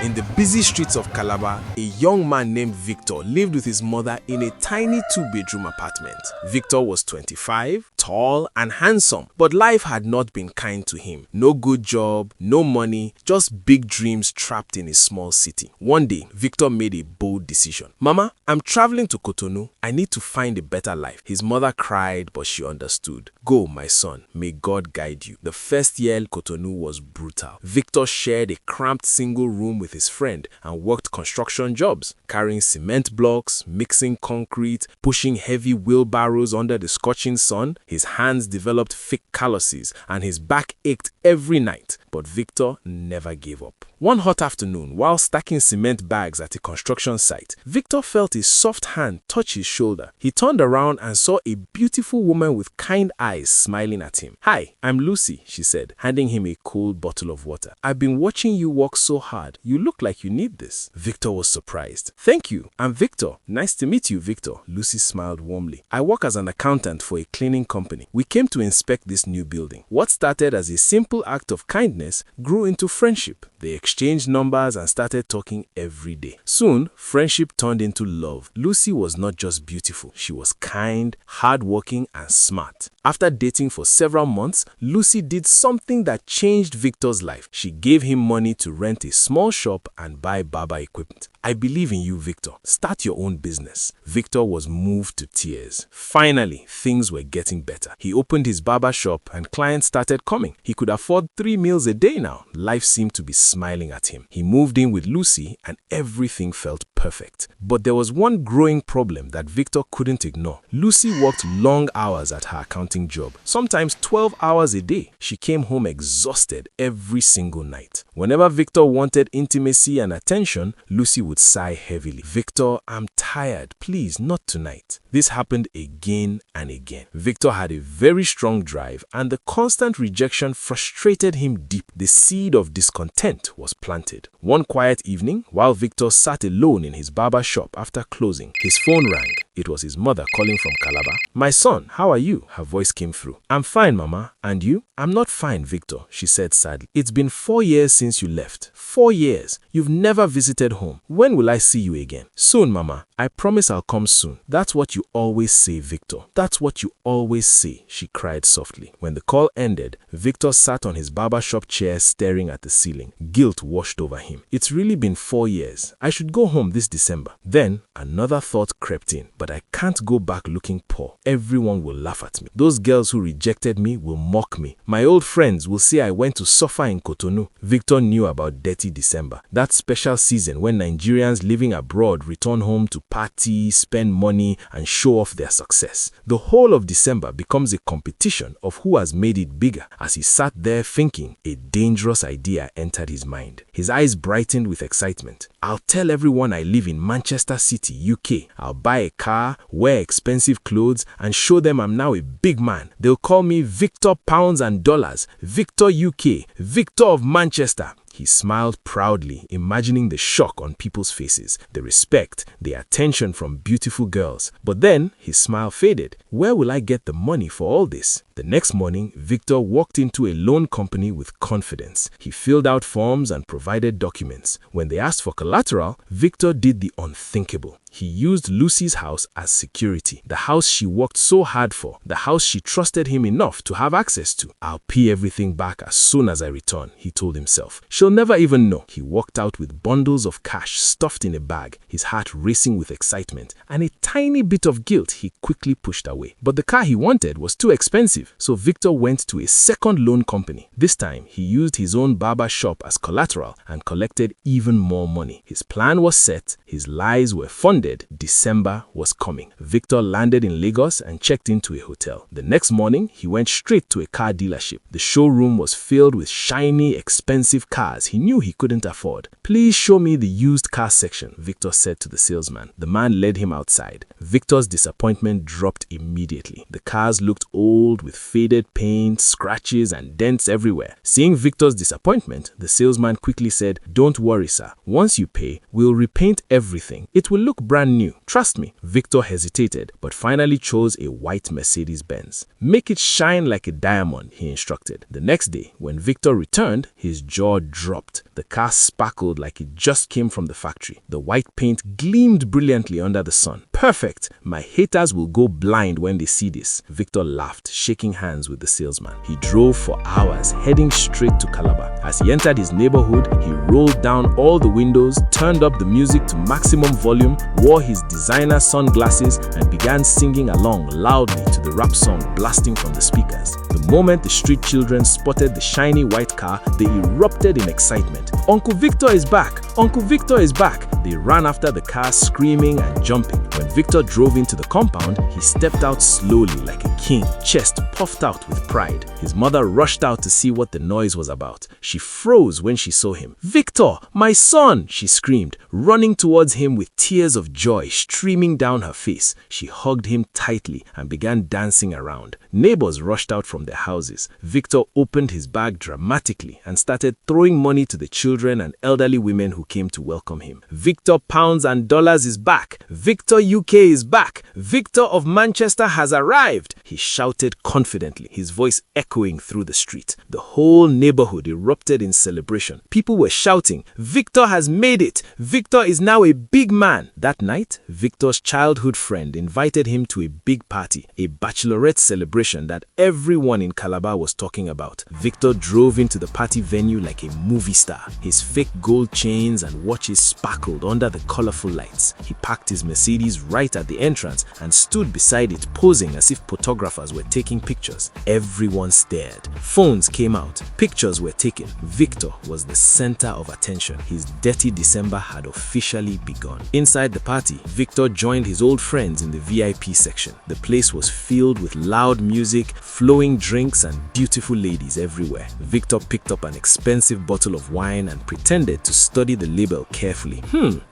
In the busy streets of Calabar, a young man named Victor lived with his mother in a tiny two-bedroom apartment. Victor was 25, tall and handsome, but life had not been kind to him. No good job, no money, just big dreams trapped in a small city. One day, Victor made a bold decision. "Mama, I'm traveling to Cotonou. I need to find a better life." His mother cried, but she understood. "Go, my son. May God guide you." The first year in Cotonou was brutal. Victor shared a cramped single room with his friend and worked construction jobs, carrying cement blocks, mixing concrete, pushing heavy wheelbarrows under the scorching sun. His hands developed thick calluses and his back ached every night. But Victor never gave up. One hot afternoon, while stacking cement bags at a construction site, Victor felt a soft hand touch his shoulder. He turned around and saw a beautiful woman with kind eyes smiling at him. "Hi, I'm Lucy," she said, handing him a cold bottle of water. "I've been watching you work so hard. You look like you need this." Victor was surprised. "Thank you. I'm Victor. Nice to meet you, Victor." Lucy smiled warmly. "I work as an accountant for a cleaning company. We came to inspect this new building." What started as a simple act of kindness grew into friendship. They exchanged numbers and started talking every day. Soon, friendship turned into love. Lucy was not just beautiful, she was kind, hardworking, and smart. After dating for several months, Lucy did something that changed Victor's life. She gave him money to rent a small shop and buy barber equipment. "I believe in you, Victor. Start your own business." Victor was moved to tears. Finally, things were getting better. He opened his barber shop and clients started coming. He could afford 3 meals a day now. Life seemed to be smiling at him. He moved in with Lucy and everything felt perfect. But there was one growing problem that Victor couldn't ignore. Lucy worked long hours at her accounting job, sometimes 12 hours a day. She came home exhausted every single night. Whenever Victor wanted intimacy and attention, Lucy would sigh heavily. "Victor, I'm tired. Please, not tonight." This happened again and again. Victor had a very strong drive, and the constant rejection frustrated him deep. The seed of discontent was planted. One quiet evening, while Victor sat alone in his barber shop after closing, his phone rang. It was his mother calling from Calabar. "My son, how are you?" Her voice came through. "I'm fine, Mama. And you?" "I'm not fine, Victor," she said sadly. "It's been 4 years since you left. 4 years. You've never visited home. When will I see you again?" "Soon, Mama. I promise I'll come soon." "That's what you always say, Victor. That's what you always say," she cried softly. When the call ended, Victor sat on his barbershop chair staring at the ceiling. Guilt washed over him. It's really been 4 years. I should go home this December. Then another thought crept in. But I can't go back looking poor. Everyone will laugh at me. Those girls who rejected me will mock me. My old friends will say I went to suffer in Cotonou. Victor knew about Detty December, that special season when Nigerians living abroad return home to party, spend money, and show off their success. The whole of December becomes a competition of who has made it bigger. As he sat there thinking, a dangerous idea entered his mind. His eyes brightened with excitement. "I'll tell everyone I live in Manchester City, UK. I'll buy a car, wear expensive clothes, and show them I'm now a big man. They'll call me Victor Pounds and Dollars, Victor UK, Victor of Manchester." He smiled proudly, imagining the shock on people's faces, the respect, the attention from beautiful girls. But then his smile faded. Where will I get the money for all this? The next morning, Victor walked into a loan company with confidence. He filled out forms and provided documents. When they asked for collateral, Victor did the unthinkable. He used Lucy's house as security, the house she worked so hard for, the house she trusted him enough to have access to. "I'll pay everything back as soon as I return," he told himself. "She'll never even know." He walked out with bundles of cash stuffed in a bag, his heart racing with excitement, and a tiny bit of guilt he quickly pushed away. But the car he wanted was too expensive, so Victor went to a second loan company. This time, he used his own barber shop as collateral and collected even more money. His plan was set, his lies were funded. December was coming. Victor landed in Lagos and checked into a hotel. The next morning, he went straight to a car dealership. The showroom was filled with shiny, expensive cars he knew he couldn't afford. "Please show me the used car section," Victor said to the salesman. The man led him outside. Victor's disappointment dropped immediately. The cars looked old with with faded paint, scratches, and dents everywhere. Seeing Victor's disappointment, the salesman quickly said, "Don't worry, sir. Once you pay, we'll repaint everything. It will look brand new. Trust me." Victor hesitated, but finally chose a white Mercedes-Benz. "Make it shine like a diamond," he instructed. The next day, when Victor returned, his jaw dropped. The car sparkled like it just came from the factory. The white paint gleamed brilliantly under the sun. "Perfect! My haters will go blind when they see this," Victor laughed, shaking hands with the salesman. He drove for hours, heading straight to Calabar. As he entered his neighborhood, he rolled down all the windows, turned up the music to maximum volume, wore his designer sunglasses, and began singing along loudly to the rap song blasting from the speakers. The moment the street children spotted the shiny white car, they erupted in excitement. "Uncle Victor is back! Uncle Victor is back!" They ran after the car, screaming and jumping. When Victor drove into the compound, he stepped out slowly like a king, chest puffed out with pride. His mother rushed out to see what the noise was about. She froze when she saw him. "Victor, my son!" she screamed, running towards him with tears of joy streaming down her face. She hugged him tightly and began dancing around. Neighbors rushed out from their houses. Victor opened his bag dramatically and started throwing money to the children and elderly women who came to welcome him. "Victor Pounds and Dollars is back! Victor UK is back! Victor of Manchester has arrived!" he shouted confidently, his voice echoing through the street. The whole neighborhood erupted in celebration. People were shouting, "Victor has made it! Victor is now a big man!" That night, Victor's childhood friend invited him to a big party, a bachelorette celebration that everyone in Calabar was talking about. Victor drove into the party venue like a movie star. His fake gold chains and watches sparkled under the colorful lights. He parked his Mercedes right at the entrance and stood beside it, posing as if photographers were taking pictures. Everyone stared. Phones came out. Pictures were taken. Victor was the center of attention. His Detty December had officially begun. Inside the party, Victor joined his old friends in the VIP section. The place was filled with loud music, flowing drinks, and beautiful ladies everywhere. Victor picked up an expensive bottle of wine and pretended to study the label carefully.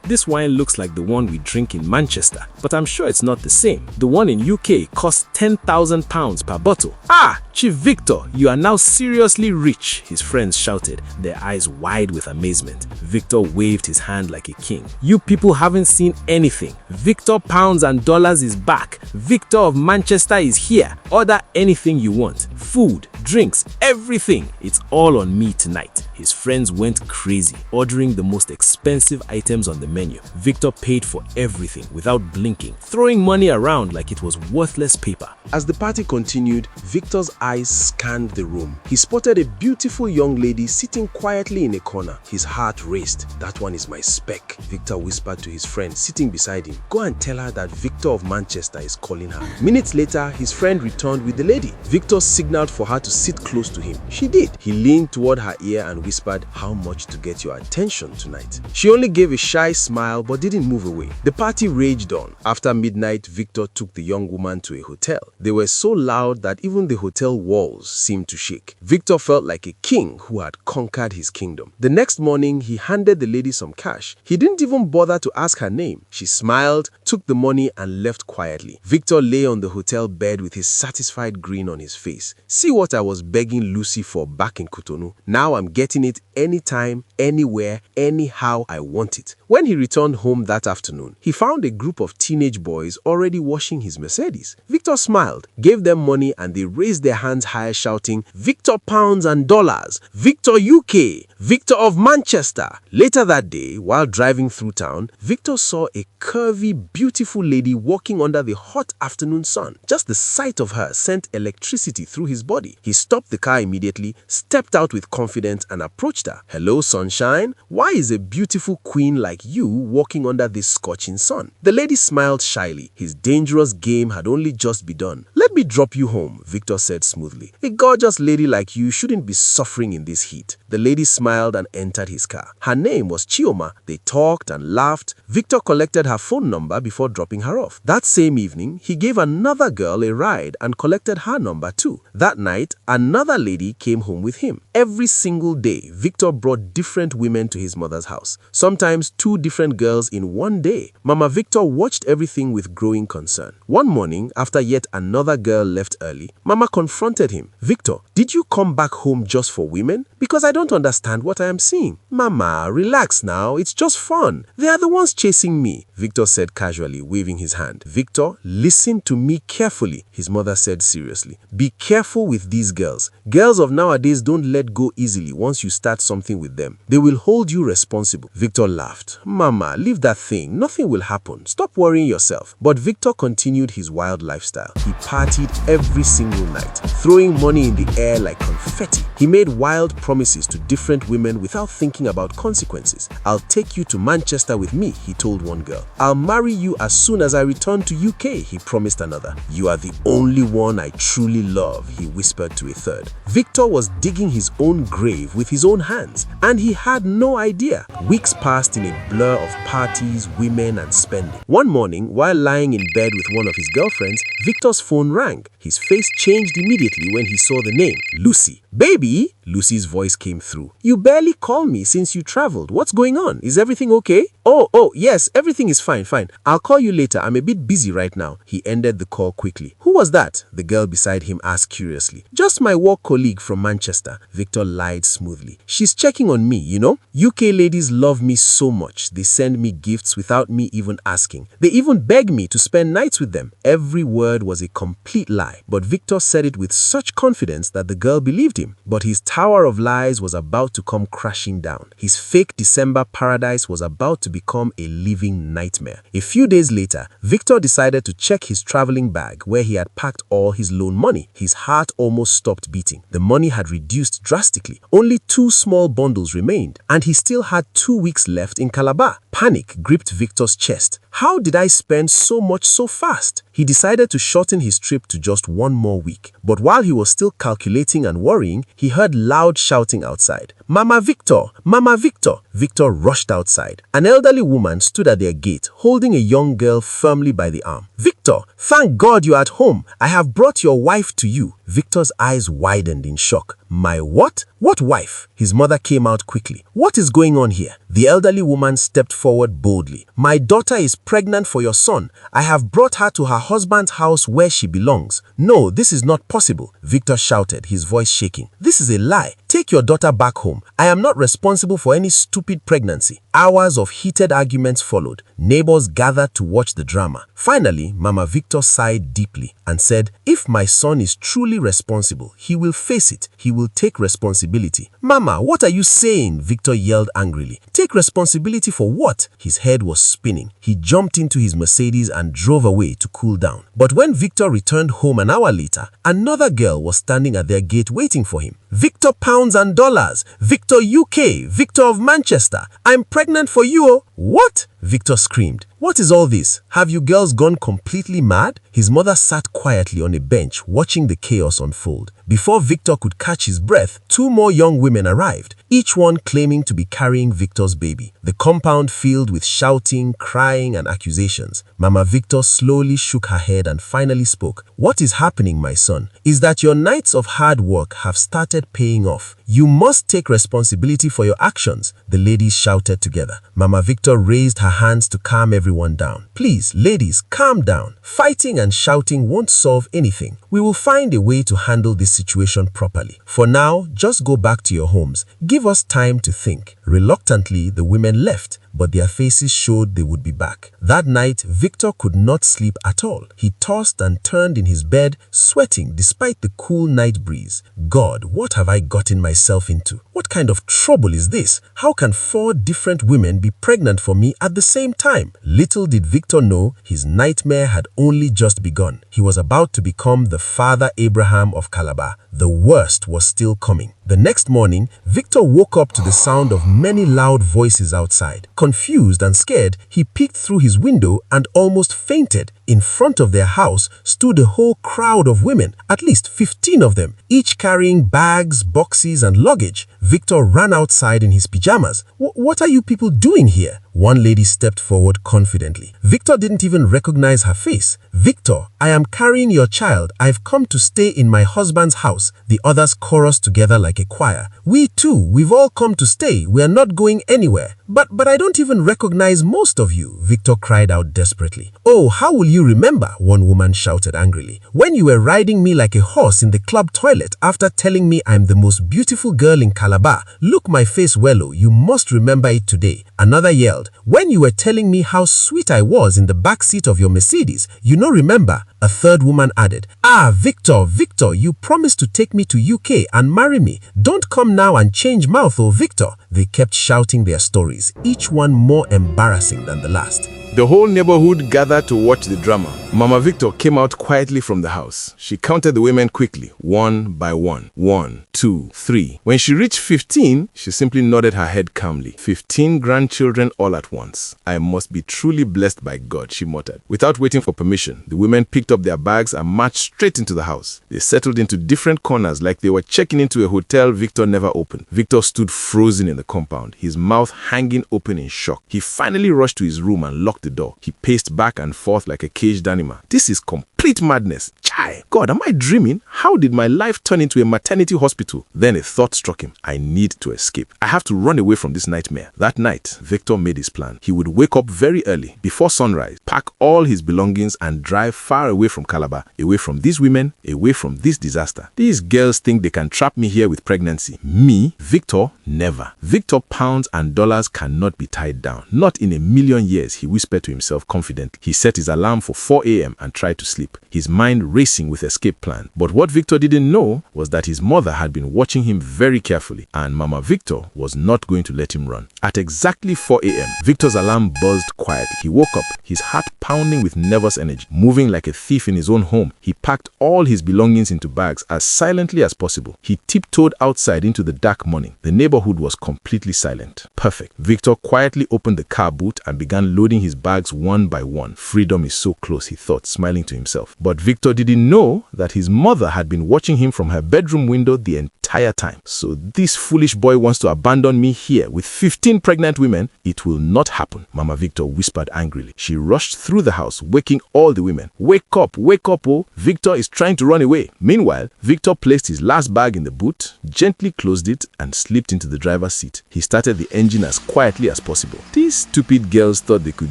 This wine looks like the one we drink in Manchester, but I'm sure it's not the same. The one in UK costs £10,000 per bottle." "Ah, Chief Victor, you are now seriously rich," his friends shouted, their eyes wide with amazement. Victor waved his hand like a king. "You people haven't seen anything. Victor Pounds and Dollars is back. Victor of Manchester is here. Order anything you want. Food, drinks, everything. It's all on me tonight." His friends went crazy, ordering the most expensive items on the menu. Victor paid for everything without blinking, throwing money around like it was worthless paper. As the party continued, Victor's eyes scanned the room. He spotted a beautiful young lady sitting quietly in a corner. His heart raced. "That one is my spec," Victor whispered to his friend sitting beside him. "Go and tell her that Victor of Manchester is calling her." Minutes later, his friend returned with the lady. Victor signaled for her to sit close to him. She did. He leaned toward her ear and whispered, "How much to get your attention tonight?" She only gave a shy smile but didn't move away. The party raged on. After midnight, Victor took the young woman to a hotel. They were so loud that even the hotel walls seemed to shake. Victor felt like a king who had conquered his kingdom. The next morning, he handed the lady some cash. He didn't even bother to ask her name. She smiled, took the money, and left quietly. Victor lay on the hotel bed with his satisfied grin on his face. "See what I was begging Lucy for back in Cotonou. Now I'm getting it anytime, anywhere, anyhow I want it." When he returned home that afternoon, he found a group of teenage boys already washing his Mercedes. Victor smiled, gave them money, and they raised their hands higher, shouting, "Victor Pounds and Dollars! Victor UK! Victor of Manchester!" Later that day, while driving through town, Victor saw a curvy, beautiful lady walking under the hot afternoon sun. Just the sight of her sent electricity through his body. He stopped the car immediately, stepped out with confidence, and approached her. "Hello, sunshine. Why is a beautiful queen like you walking under this scorching sun?" The lady smiled shyly. His dangerous game had only just begun. "Let me drop you home," Victor said smoothly. "A gorgeous lady like you shouldn't be suffering in this heat." The lady smiled and entered his car. Her name was Chioma. They talked and laughed. Victor collected her phone number before dropping her off. That same evening, he gave another girl a ride and collected her number too. That night, another lady came home with him. Every single day, Victor brought different women to his mother's house, sometimes 2 different girls in one day. Mama Victor watched everything with growing concern. One morning, after yet another girl left early, Mama confronted him. "Victor, did you come back home just for women? Because I don't understand what I am seeing." "Mama, relax now, it's just fun. They are the ones chasing me," Victor said casually, waving his hand. "Victor, listen to me carefully," his mother said seriously. "Be careful with these girls. Girls of nowadays don't let go easily once you start something with them. They will hold you responsible." Victor laughed. "Mama, leave that thing. Nothing will happen. Stop worrying yourself." But Victor continued his wild lifestyle. He partied every single night, throwing money in the air like confetti. He made wild promises to different women without thinking about consequences. "I'll take you to Manchester with me," he told one girl. "I'll marry you as soon as I return to UK," he promised another. "You are the only one I truly love," he whispered to a third. Victor was digging his own grave with his own hands, and he had no idea. Weeks passed in a blur of parties, women, and spending. One morning, while lying in bed with one of his girlfriends, Victor's phone rang. His face changed immediately when he saw the name, Lucy. "Baby," Lucy's voice came through. "You barely called me since you traveled. What's going on? Is everything okay?" Oh, yes, everything is fine. I'll call you later. I'm a bit busy right now." He ended the call quickly. "Who was that?" the girl beside him asked curiously. "Just my work colleague from Manchester," Victor lied smoothly. "She's checking on me, you know. UK ladies love me so much. They send me gifts without me even asking. They even beg me to spend nights with them." Every word was a complete lie, but Victor said it with such confidence that the girl believed him. But his tower of lies was about to come crashing down. His fake December paradise was about to become a living nightmare. A few days later, Victor decided to check his traveling bag where he had packed all his loan money. His heart almost stopped beating. The money had reduced drastically. Only 2 small bundles remained, and he still had 2 weeks left in Calabar. Panic gripped Victor's chest. How did I spend so much so fast? He decided to shorten his trip to just 1 more week. But while he was still calculating and worrying, he heard loud shouting outside. "Mama Victor! Mama Victor!" Victor rushed outside. An elderly woman stood at their gate, holding a young girl firmly by the arm. "Victor, thank God you're at home. I have brought your wife to you." Victor's eyes widened in shock. "My what? What wife?" His mother came out quickly. "What is going on here?" The elderly woman stepped forward boldly. "My daughter is pregnant for your son. I have brought her to her husband's house where she belongs." "No, this is not possible," Victor shouted, his voice shaking. "This is a lie. Take your daughter back home. I am not responsible for any stupid pregnancy." Hours of heated arguments followed. Neighbors gathered to watch the drama. Finally, Mama Victor sighed deeply and said, "If my son is truly responsible, he will face it. He will take responsibility." "Mama, what are you saying?" Victor yelled angrily. "Take responsibility for what?" His head was spinning. He jumped into his Mercedes and drove away to cool down. But when Victor returned home an hour later, another girl was standing at their gate waiting for him. "Victor Pounds and Dollars! Victor UK! Victor of Manchester! I'm pregnant for you!" "Oh, what?" Victor screamed. "What is all this? Have you girls gone completely mad?" His mother sat quietly on a bench watching the chaos unfold. Before Victor could catch his breath, 2 more young women arrived, each one claiming to be carrying Victor's baby. The compound filled with shouting, crying, and accusations. Mama Victor slowly shook her head and finally spoke. "What is happening, my son, is that your nights of hard work have started paying off. You must take responsibility for your actions," the ladies shouted together. Mama Victor raised her hands to calm everyone down. "Please, ladies, calm down. Fighting and shouting won't solve anything. We will find a way to handle this situation properly. For now, just go back to your homes. Give us time to think." Reluctantly, the women left, but their faces showed they would be back. That night, Victor could not sleep at all. He tossed and turned in his bed, sweating despite the cool night breeze. "God, what have I gotten myself into? What kind of trouble is this? How can 4 different women be pregnant for me at the same time?" Little did Victor know, his nightmare had only just begun. He was about to become the Father Abraham of Calabar. The worst was still coming. The next morning, Victor woke up to the sound of many loud voices outside. Confused and scared, he peeked through his window and almost fainted. In front of their house stood a whole crowd of women, at least 15 of them, each carrying bags, boxes, and luggage. Victor ran outside in his pajamas. "What are you people doing here? One lady stepped forward confidently. Victor didn't even recognize her face. "Victor, I am carrying your child. I've come to stay in my husband's house." The others chorused together like a choir. "We too, we've all come to stay. We are not going anywhere." But I don't even recognize most of you," Victor cried out desperately. "Oh, how will you remember?" one woman shouted angrily. "When you were riding me like a horse in the club toilet after telling me I'm the most beautiful girl in Calabar. Look my face well, oh, you must remember it today." Another yelled, "When you were telling me how sweet I was in the back seat of your Mercedes, you no remember." A third woman added, "Ah, Victor, you promised to take me to UK and marry me. Don't come now and change mouth, oh Victor." They kept shouting their stories, each one more embarrassing than the last. The whole neighborhood gathered to watch the drama. Mama Victor came out quietly from the house. She counted the women quickly, one by one. 1, 2, 3. When she reached 15, she simply nodded her head calmly. 15 grandchildren all at once. "I must be truly blessed by God," she muttered. Without waiting for permission, the women picked up their bags and marched straight into the house. They settled into different corners like they were checking into a hotel Victor never opened. Victor stood frozen in the compound, his mouth hanging open in shock. He finally rushed to his room and locked the door. He paced back and forth like a caged animal. This is complete madness. Chai! God, am I dreaming? How did my life turn into a maternity hospital? Then a thought struck him. I need to escape. I have to run away from this nightmare. That night, Victor made his plan. He would wake up very early, before sunrise, pack all his belongings and drive far away from Calabar, away from these women, away from this disaster. These girls think they can trap me here with pregnancy. Me, Victor, never. Victor, pounds and dollars cannot be tied down. Not in a million years, he whispered to himself confidently. He set his alarm for 4 a.m. and tried to sleep, his mind racing with escape plan. But what Victor didn't know was that his mother had been watching him very carefully, and Mama Victor was not going to let him run. At exactly 4 a.m., Victor's alarm buzzed quietly. He woke up, his heart pounding with nervous energy. Moving like a thief in his own home, he packed all his belongings into bags as silently as possible. He tiptoed outside into the dark morning. The neighborhood was completely silent. Perfect. Victor quietly opened the car boot and began loading his bags one by one. Freedom is so close, he thought, smiling to himself. But Victor didn't know that his mother had been watching him from her bedroom window the entire time. So this foolish boy wants to abandon me here with 15 pregnant women? It will not happen, Mama Victor whispered angrily. She rushed through the house, waking all the women. Wake up, oh, Victor is trying to run away. Meanwhile, Victor placed his last bag in the boot, gently closed it, and slipped into the driver's seat. He started the engine as quietly as possible. These stupid girls thought they could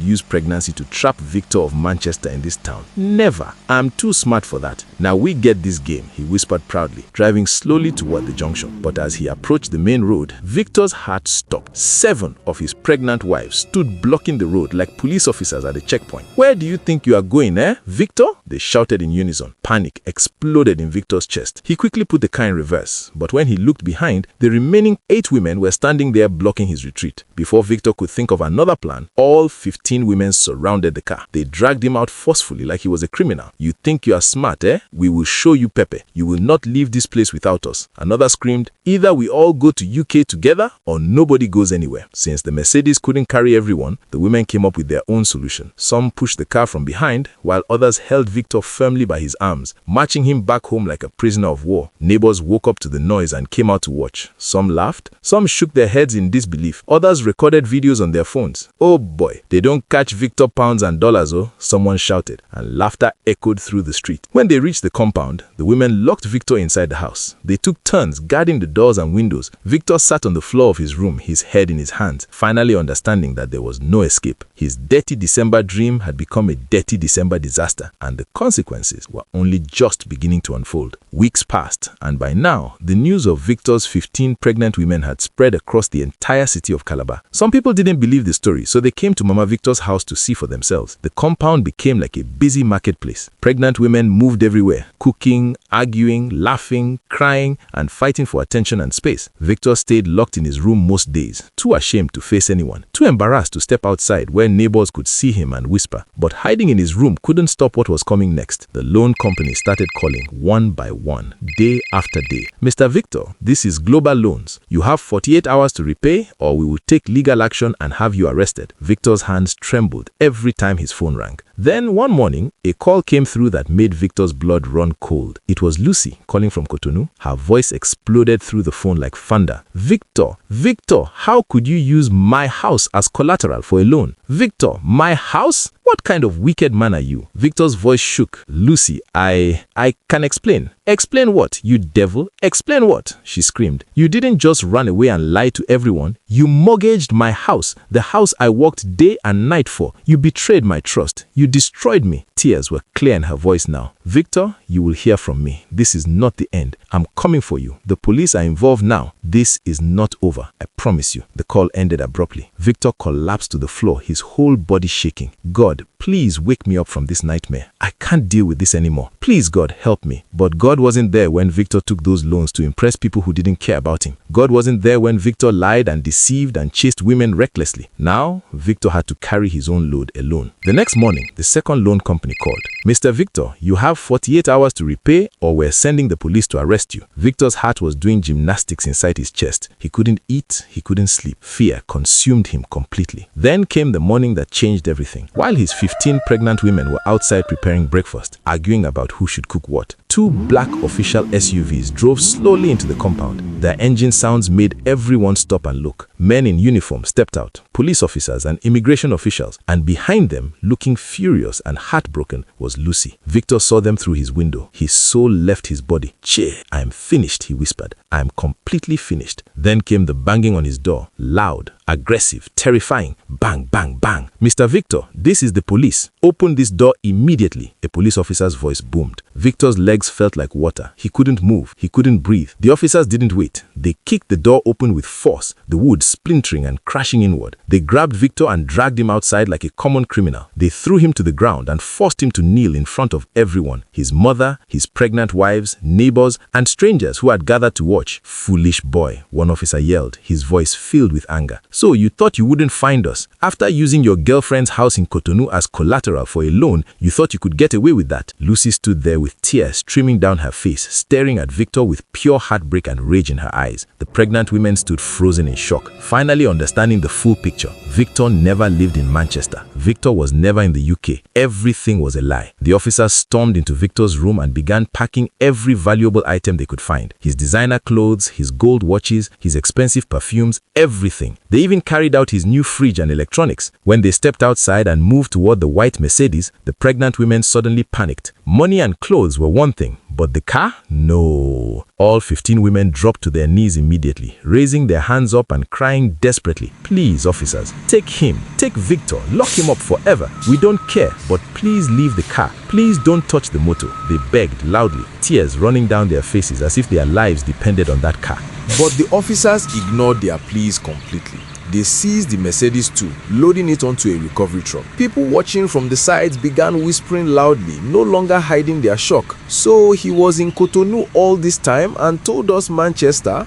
use pregnancy to trap Victor of Manchester in this town. Never. I'm too smart for that. Now we get this game, he whispered proudly, driving slowly toward the junction. But as he approached the main road, Victor's heart stopped. 7 of his pregnant wives stood blocking the road like police officers at a checkpoint. Where do you think you are going, Victor? They shouted in unison. Panic exploded in Victor's chest. He quickly put the car in reverse, but when he looked behind, the remaining 8 women were standing there blocking his retreat. Before Victor could think of another plan, all 15 women surrounded the car. They dragged him out forcefully like he was a criminal. You think you are smart, We will show you Pepe. You will not leave this place without us. Another screamed, either we all go to UK together or nobody goes anywhere. Since the Mercedes couldn't carry everyone, the women came up with their own solution. Some pushed the car from behind, while others held Victor firmly by his arms, marching him back home like a prisoner of war. Neighbors woke up to the noise and came out to watch. Some laughed, some shook their heads in disbelief. Others recorded videos on their phones. Oh boy, they don't catch Victor pounds and dollars, oh, someone shouted, and laughter echoed through the street. When they reached the compound, the women locked Victor inside the house. They took turns guarding the doors and windows. Victor sat on the floor of his room, his head in his hands, finally understanding that there was no escape. His Detty December dream had become a Detty December disaster, and the consequences were only just beginning to unfold. Weeks passed, and by now, the news of Victor's 15 pregnant women had spread across the entire city of Calabar. Some people didn't believe the story, so they came to Mama Victor's house to see for themselves. The compound became like a busy marketplace. Pregnant women moved everywhere, cooking, arguing, laughing, crying, and fighting for attention and space. Victor stayed locked in his room most days, too ashamed to face anyone, too embarrassed to step outside where neighbors could see him and whisper. But hiding in his room couldn't stop what was coming next. The loan company started calling one by one, day after day. Mr. Victor, this is Global Loans. You have 48 hours to repay or we will take legal action and have you arrested. Victor's hands trembled every time his phone rang. Then one morning, a call came through that made Victor's blood run cold. It was Lucy calling from Cotonou, her voice exploded through the phone like thunder. Victor, how could you use my house as collateral for a loan? Victor, my house? What kind of wicked man are you? Victor's voice shook. Lucy, I can explain. Explain what, you devil? Explain what? She screamed. You didn't just run away and lie to everyone. You mortgaged my house, the house I worked day and night for. You betrayed my trust. You destroyed me. Tears were clear in her voice now. Victor, you will hear from me. This is not the end. I'm coming for you. The police are involved now. This is not over. I promise you. The call ended abruptly. Victor collapsed to the floor, his whole body shaking. God, please wake me up from this nightmare. I can't deal with this anymore. Please, God, help me. But God wasn't there when Victor took those loans to impress people who didn't care about him. God wasn't there when Victor lied and deceived and chased women recklessly. Now, Victor had to carry his own load alone. The next morning, the second loan company called. Mr. Victor, you have 48 hours to repay or we're sending the police to arrest you. Victor's heart was doing gymnastics inside his chest. He couldn't eat, he couldn't sleep. Fear consumed him completely. Then came the morning that changed everything. While his 15 pregnant women were outside preparing breakfast, arguing about who should cook what, two black official SUVs drove slowly into the compound. Their engine sounds made everyone stop and look. Men in uniform stepped out, police officers and immigration officials, and behind them, looking furious and heartbroken, was Lucy. Victor saw them through his window. His soul left his body. Che, I am finished, he whispered. I am completely finished. Then came the banging on his door, loud, aggressive, terrifying. Bang, bang, bang. Mr. Victor, this is the police. Open this door immediately. A police officer's voice boomed. Victor's legs felt like water. He couldn't move. He couldn't breathe. The officers didn't wait. They kicked the door open with force, the wood splintering and crashing inward. They grabbed Victor and dragged him outside like a common criminal. They threw him to the ground and forced him to kneel in front of everyone. His mother, his pregnant wives, neighbors, and strangers who had gathered to watch. Foolish boy, one officer yelled, his voice filled with anger. So you thought you wouldn't find us? After using your girlfriend's house in Cotonou as collateral for a loan, you thought you could get away with that? Lucy stood there with tears streaming down her face, staring at Victor with pure heartbreak and rage in her eyes. The pregnant women stood frozen in shock, finally understanding the full picture. Victor never lived in Manchester. Victor was never in the UK. Everything was a lie. The officers stormed into Victor's room and began packing every valuable item they could find. His designer clothes, his gold watches, his expensive perfumes, everything. They even carried out his new fridge and electronics. When they stepped outside and moved toward the white Mercedes, the pregnant women suddenly panicked. Money and clothes were one thing, but the car? No. All 15 women dropped to their knees immediately, raising their hands up and crying desperately. Please, officers, take him, take Victor, lock him up forever. We don't care, but please leave the car. Please don't touch the motor. They begged loudly, tears running down their faces as if their lives depended on that car. But the officers ignored their pleas completely. They seized the Mercedes too, loading it onto a recovery truck. People watching from the sides began whispering loudly, no longer hiding their shock. So he was in Cotonou all this time and told us Manchester?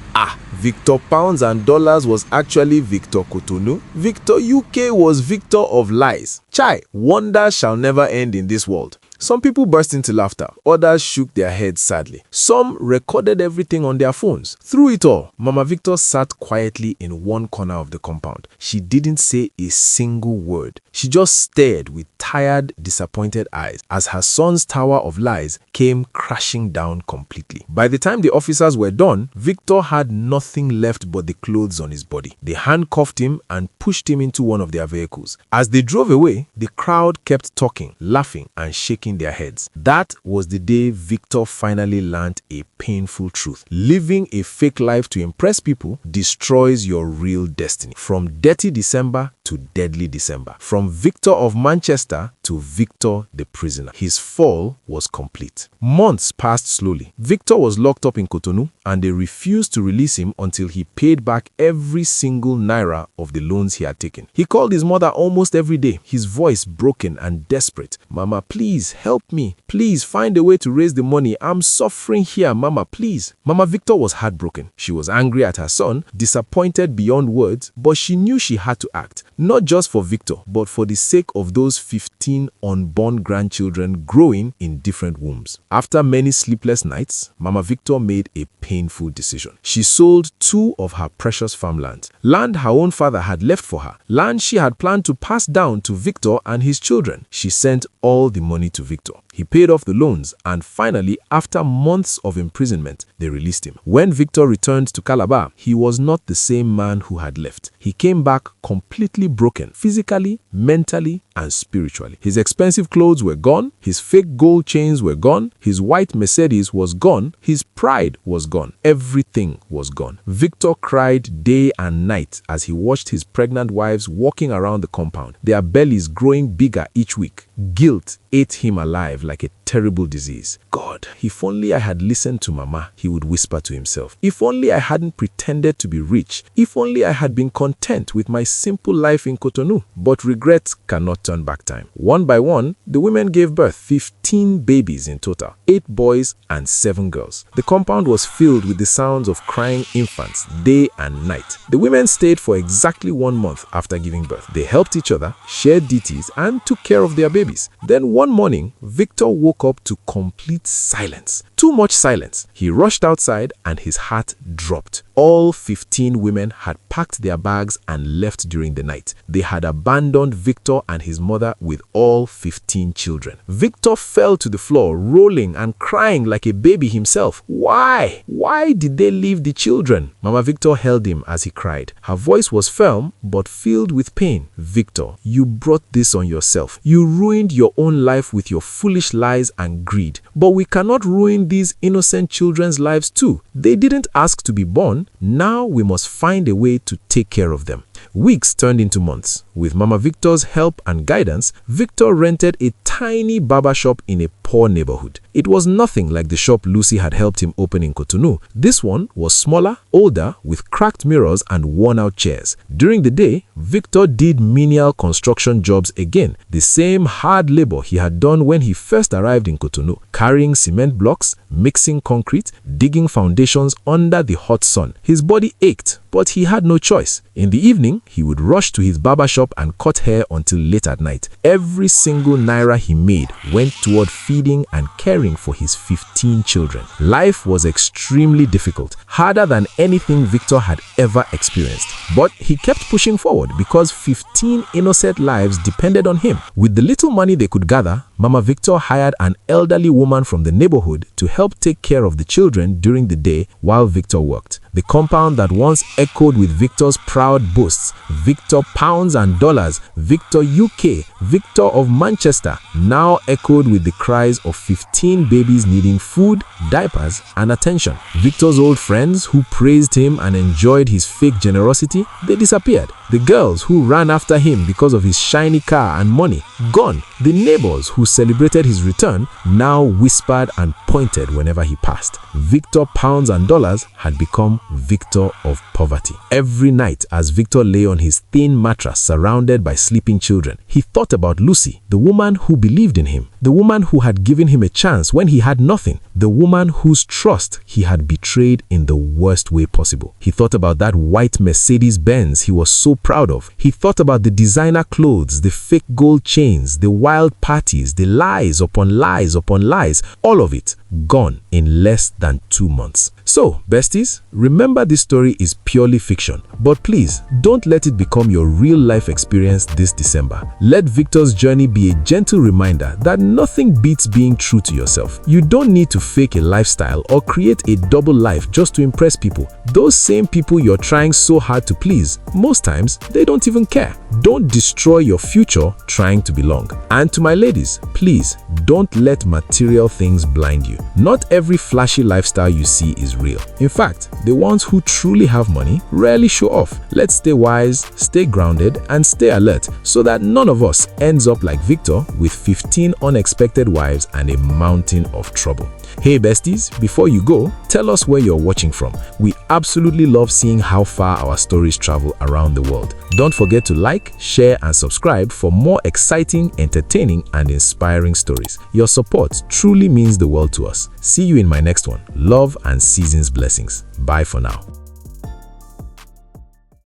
Victor Pounds and Dollars was actually Victor Cotonou. Victor UK was Victor of lies. Chai, wonders shall never end in this world. Some people burst into laughter, others shook their heads sadly. Some recorded everything on their phones. Through it all, Mama Victor sat quietly in one corner of the compound. She didn't say a single word. She just stared with tired, disappointed eyes as her son's tower of lies came crashing down completely. By the time the officers were done, Victor had nothing left but the clothes on his body. They handcuffed him and pushed him into one of their vehicles. As they drove away, the crowd kept talking, laughing, and shaking their heads. That was the day Victor finally learned a painful truth. Living a fake life to impress people destroys your real destiny. From Detty December to Deadly December. From Victor of Manchester to Victor the prisoner. His fall was complete. Months passed slowly. Victor was locked up in Cotonou and they refused to release him until he paid back every single naira of the loans he had taken. He called his mother almost every day, his voice broken and desperate. Mama, please help me. Please find a way to raise the money. I'm suffering here, Mama, please. Mama Victor was heartbroken. She was angry at her son, disappointed beyond words, but she knew she had to act. Not just for Victor, but for the sake of those 15 unborn grandchildren growing in different wombs. After many sleepless nights, Mama Victor made a painful decision. She sold 2 of her precious farmlands, land her own father had left for her, land she had planned to pass down to Victor and his children. She sent all the money to Victor. He paid off the loans, and finally, after months of imprisonment, they released him. When Victor returned to Calabar, he was not the same man who had left. He came back completely broken, physically, mentally, and spiritually. His expensive clothes were gone, his fake gold chains were gone, his white Mercedes was gone, his pride was gone. Everything was gone. Victor cried day and night as he watched his pregnant wives walking around the compound, their bellies growing bigger each week. Guilt ate him alive like a terrible disease. God, if only I had listened to Mama, he would whisper to himself. If only I hadn't pretended to be rich. If only I had been content with my simple life in Cotonou. But regret cannot turn back time. One by one, the women gave birth 15 babies in total, 8 boys and 7 girls. The compound was filled with the sounds of crying infants day and night. The women stayed for exactly 1 month after giving birth. They helped each other, shared duties, and took care of their babies. Then one morning, Victor woke up to complete silence. Too much silence. He rushed outside and his heart dropped. All 15 women had packed their bags and left during the night. They had abandoned Victor and his mother with all 15 children. Victor fell to the floor, rolling and crying like a baby himself. Why? Why did they leave the children? Mama Victor held him as he cried. Her voice was firm but filled with pain. Victor, you brought this on yourself. You ruined your own life with your foolish lies and greed. But we cannot ruin these innocent children's lives too. They didn't ask to be born. Now we must find a way to take care of them. Weeks turned into months. With Mama Victor's help and guidance, Victor rented a tiny barber shop in a poor neighborhood. It was nothing like the shop Lucy had helped him open in Cotonou. This one was smaller, older, with cracked mirrors and worn-out chairs. During the day, Victor did menial construction jobs again, the same hard labor he had done when he first arrived in Cotonou, carrying cement blocks, mixing concrete, digging foundations under the hot sun. His body ached, but he had no choice. In the evening, he would rush to his barber shop and cut hair until late at night. Every single naira he made went toward feeding and caring for his 15 children. Life was extremely difficult, harder than anything Victor had ever experienced. But he kept pushing forward because 15 innocent lives depended on him. With the little money they could gather, Mama Victor hired an elderly woman from the neighborhood to help take care of the children during the day while Victor worked. The compound that once echoed with Victor's proud boasts, Victor Pounds and Dollars, Victor UK, Victor of Manchester, now echoed with the cries of 15 babies needing food, diapers, and attention. Victor's old friends who praised him and enjoyed his fake generosity, they disappeared. The girls who ran after him because of his shiny car and money, gone. The neighbors who celebrated his return now whispered and pointed whenever he passed. Victor Pounds and Dollars had become Victor of poverty. Every night as Victor lay on his thin mattress surrounded by sleeping children, he thought about Lucy, the woman who believed in him, the woman who had given him a chance when he had nothing, the woman whose trust he had betrayed in the worst way possible. He thought about that white Mercedes Benz he was so proud of. He thought about the designer clothes, the fake gold chains, the wild parties, the lies upon lies upon lies, all of it gone in less than 2 months. So, besties, remember this story is purely fiction, but please don't let it become your real life experience this December. Let Victor's journey be a gentle reminder that nothing beats being true to yourself. You don't need to fake a lifestyle or create a double life just to impress people. Those same people you're trying so hard to please, most times they don't even care. Don't destroy your future trying to belong. And to my ladies, please don't let material things blind you. Not every flashy lifestyle you see is real. In fact, the ones who truly have money rarely show off. Let's stay wise, stay grounded, and stay alert so that none of us ends up like Victor with 15 unexpected wives and a mountain of trouble. Hey besties, before you go, tell us where you're watching from. We absolutely love seeing how far our stories travel around the world. Don't forget to like, share, and subscribe for more exciting, entertaining, and inspiring stories. Your support truly means the world to us. See you in my next one. Love and seasons blessings. Bye for now.